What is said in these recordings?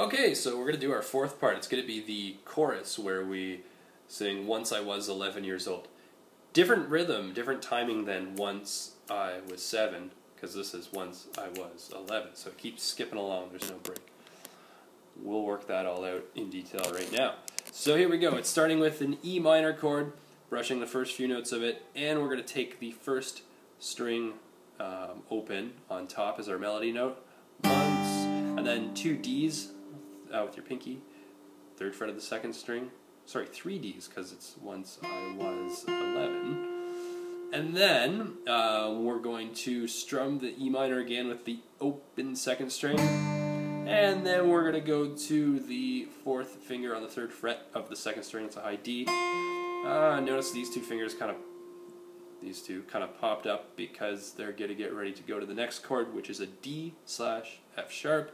Okay, so we're going to do our fourth part. It's going to be the chorus where we sing Once I Was 11 Years Old. Different rhythm, different timing than Once I Was 7, because this is Once I Was 11, so it keeps skipping along, there's no break. We'll work that all out in detail right now. So here we go. It's starting with an E minor chord, brushing the first few notes of it, and we're going to take the first string open on top as our melody note, once, and then two Ds with your pinky, third fret of the second string, sorry, three Ds because it's Once I Was 11, and then we're going to strum the E minor again with the open second string, and then we're going to go to the fourth finger on the third fret of the second string. It's a high D. Notice these two kind of popped up because they're going to get ready to go to the next chord, which is a D/F sharp,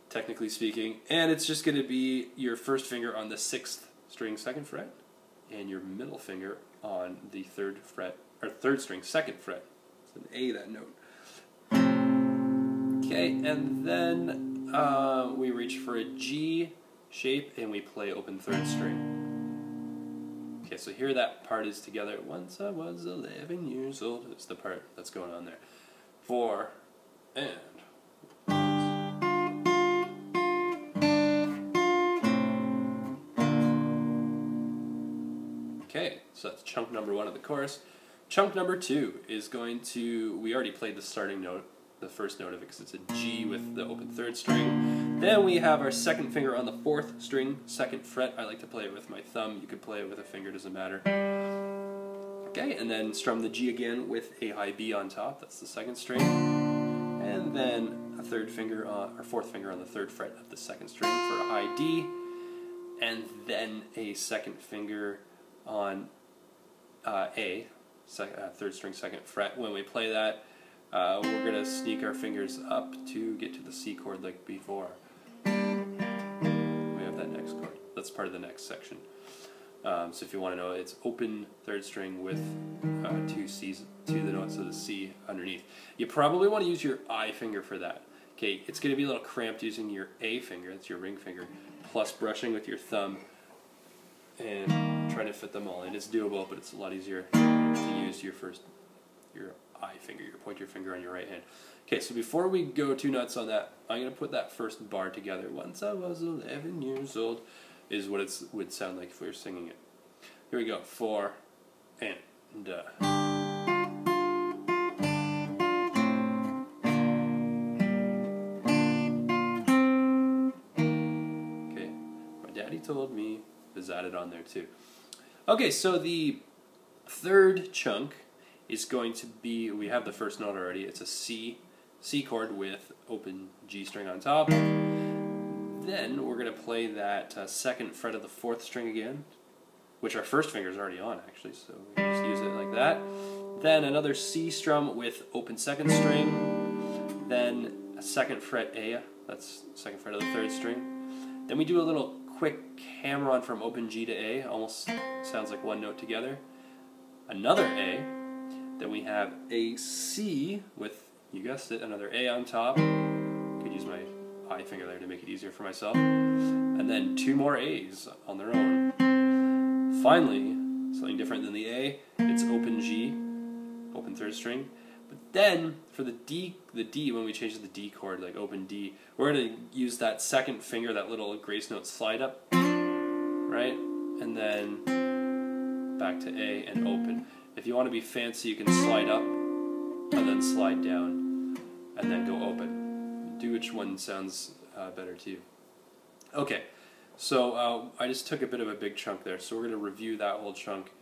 technically speaking, and it's just going to be your first finger on the sixth string second fret and your middle finger on the third string second fret. It's an A, that note. Okay, and then we reach for a G shape and we play open third string. Okay, so here that part is together. Once I was 11 years old is the part that's going on there. 4 and okay, so that's chunk number 1 of the chorus. Chunk number 2 is going to, we already played the starting note, the first note of it, because it's a G with the open third string. Then we have our second finger on the fourth string, second fret. I like to play it with my thumb. You could play it with a finger, doesn't matter. Okay, and then strum the G again with a high B on top. That's the second string. And then a third finger on, or fourth finger on the third fret of the second string for a high D. And then a second finger on third string second fret. When we play that, we're going to sneak our fingers up to get to the C chord like before. We have that next chord. That's part of the next section. So if you want to know, it's open third string with two C's, the notes of the C underneath. You probably want to use your I finger for that. Okay, it's going to be a little cramped using your A finger, that's your ring finger, plus brushing with your thumb and trying to fit them all in. It's doable, but it's a lot easier to use your I finger, your pointer finger on your right hand. Okay, so before we go too nuts on that, I'm going to put that first bar together. Once I was 11 years old is what it would sound like if we were singing it. Here we go. 4 and okay, my daddy told me is added on there too. Okay, so the third chunk is going to be, we have the first note already, it's a C chord with open G string on top. Then we're going to play that second fret of the fourth string again, which our first finger is already on actually, so we can just use it like that. Then another C strum with open second string, then a second fret A, that's second fret of the third string. Then we do a little quick hammer on from open G to A, almost sounds like one note together. Another A. Then we have a C with, you guessed it, another A on top. Could use my I finger there to make it easier for myself. And then two more A's on their own. Finally, something different than the A, it's open G, open third string. But then, for the D, when we change the D chord, like open D, we're going to use that second finger, that little grace note slide up, right? And then back to A and open. If you want to be fancy, you can slide up and then slide down and then go open. Do which one sounds better to you. Okay, so I just took a bit of a big chunk there, so we're going to review that whole chunk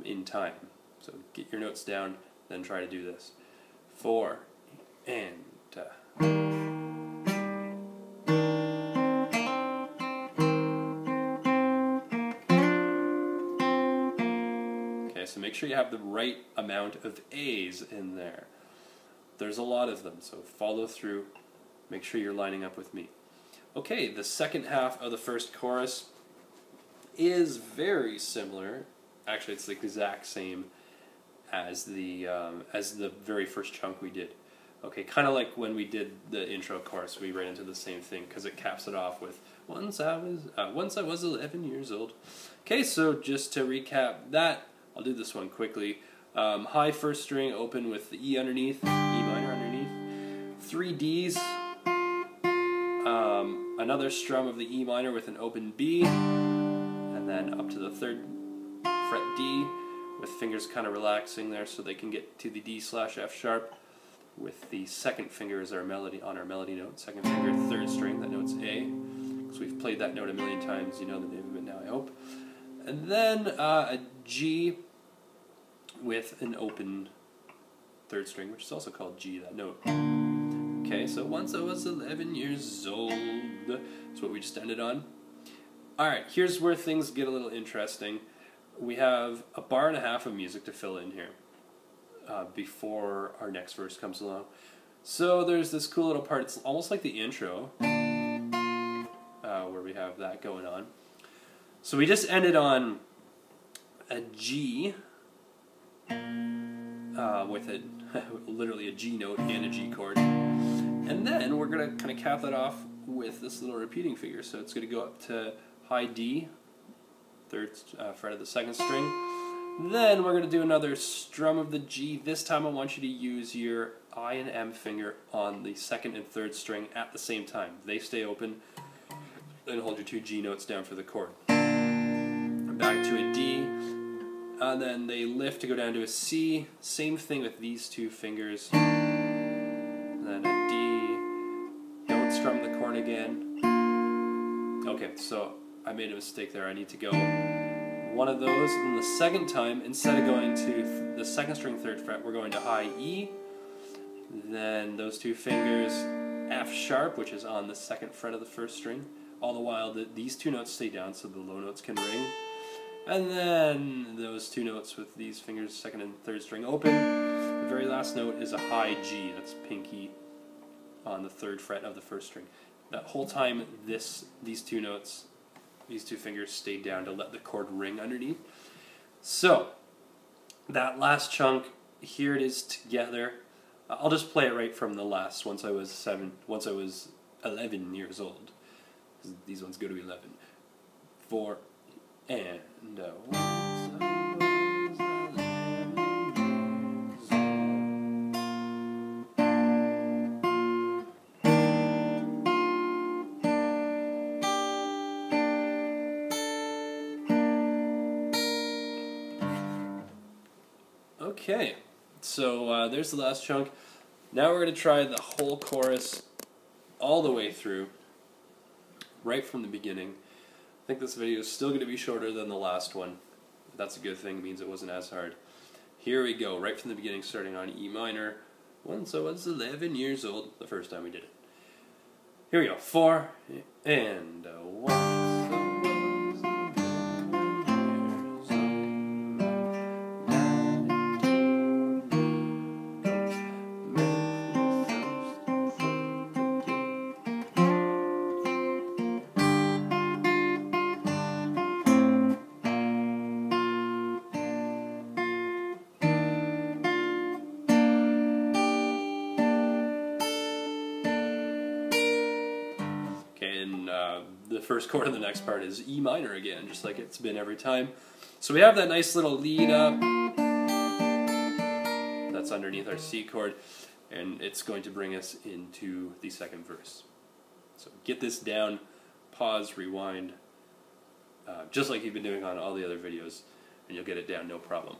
in time. So get your notes down, then try to do this. 4 and so make sure you have the right amount of A's in there. There's a lot of them, so follow through. Make sure you're lining up with me. Okay, the second half of the first chorus is very similar. Actually, it's the exact same as the very first chunk we did. Okay, kind of like when we did the intro chorus, we ran into the same thing because it caps it off with once I was 11 years old. Okay, so just to recap that, I'll do this one quickly. High first string, open with the E underneath, E minor underneath, 3 Ds, another strum of the E minor with an open B, and then up to the 3rd fret D, with fingers kind of relaxing there so they can get to the D/F sharp. With the 2nd finger as our melody on our melody note, 2nd finger, 3rd string, that note's A. Because we've played that note a million times, you know the name of it now, I hope. And then a G with an open 3rd string, which is also called G, that note. Okay, so once I was 11 years old, that's what we just ended on. Alright, here's where things get a little interesting. We have a bar and a half of music to fill in here. Before our next verse comes along. So there's this cool little part, it's almost like the intro, where we have that going on. So we just ended on a G, with literally a G note and a G chord. And then we're going to kind of cap that off with this little repeating figure. So it's going to go up to high D, 3rd fret of the 2nd string. Then we're going to do another strum of the G. This time I want you to use your I and M finger on the 2nd and 3rd string at the same time. They stay open. Then hold your 2 G notes down for the chord. Back to a D. And then they lift to go down to a C. Same thing with these 2 fingers. And then a D. Don't strum the chord again. Okay, so I made a mistake there. I need to go one of those, and the 2nd time, instead of going to the 2nd string 3rd fret, we're going to high E, then those 2 fingers F sharp, which is on the 2nd fret of the 1st string, all the while these 2 notes stay down so the low notes can ring, and then those 2 notes with these fingers 2nd and 3rd string open. The very last note is a high G, that's pinky on the 3rd fret of the 1st string. That whole time these 2 notes, these 2 fingers stay down to let the chord ring underneath. So, that last chunk, here it is together. I'll just play it right from the last, once I was 11 years old. These ones go to 11. 4, and once I was 11 Okay, so there's the last chunk. Now we're going to try the whole chorus all the way through, right from the beginning. I think this video is still going to be shorter than the last one. That's a good thing, it means it wasn't as hard. Here we go, right from the beginning, starting on E minor. Once I was 11 years old, the first time we did it. Here we go, 4, and 1. The first chord of the next part is E minor again, just like it's been every time. So we have that nice little lead up that's underneath our C chord, and it's going to bring us into the 2nd verse. So get this down, pause, rewind, just like you've been doing on all the other videos, and you'll get it down no problem.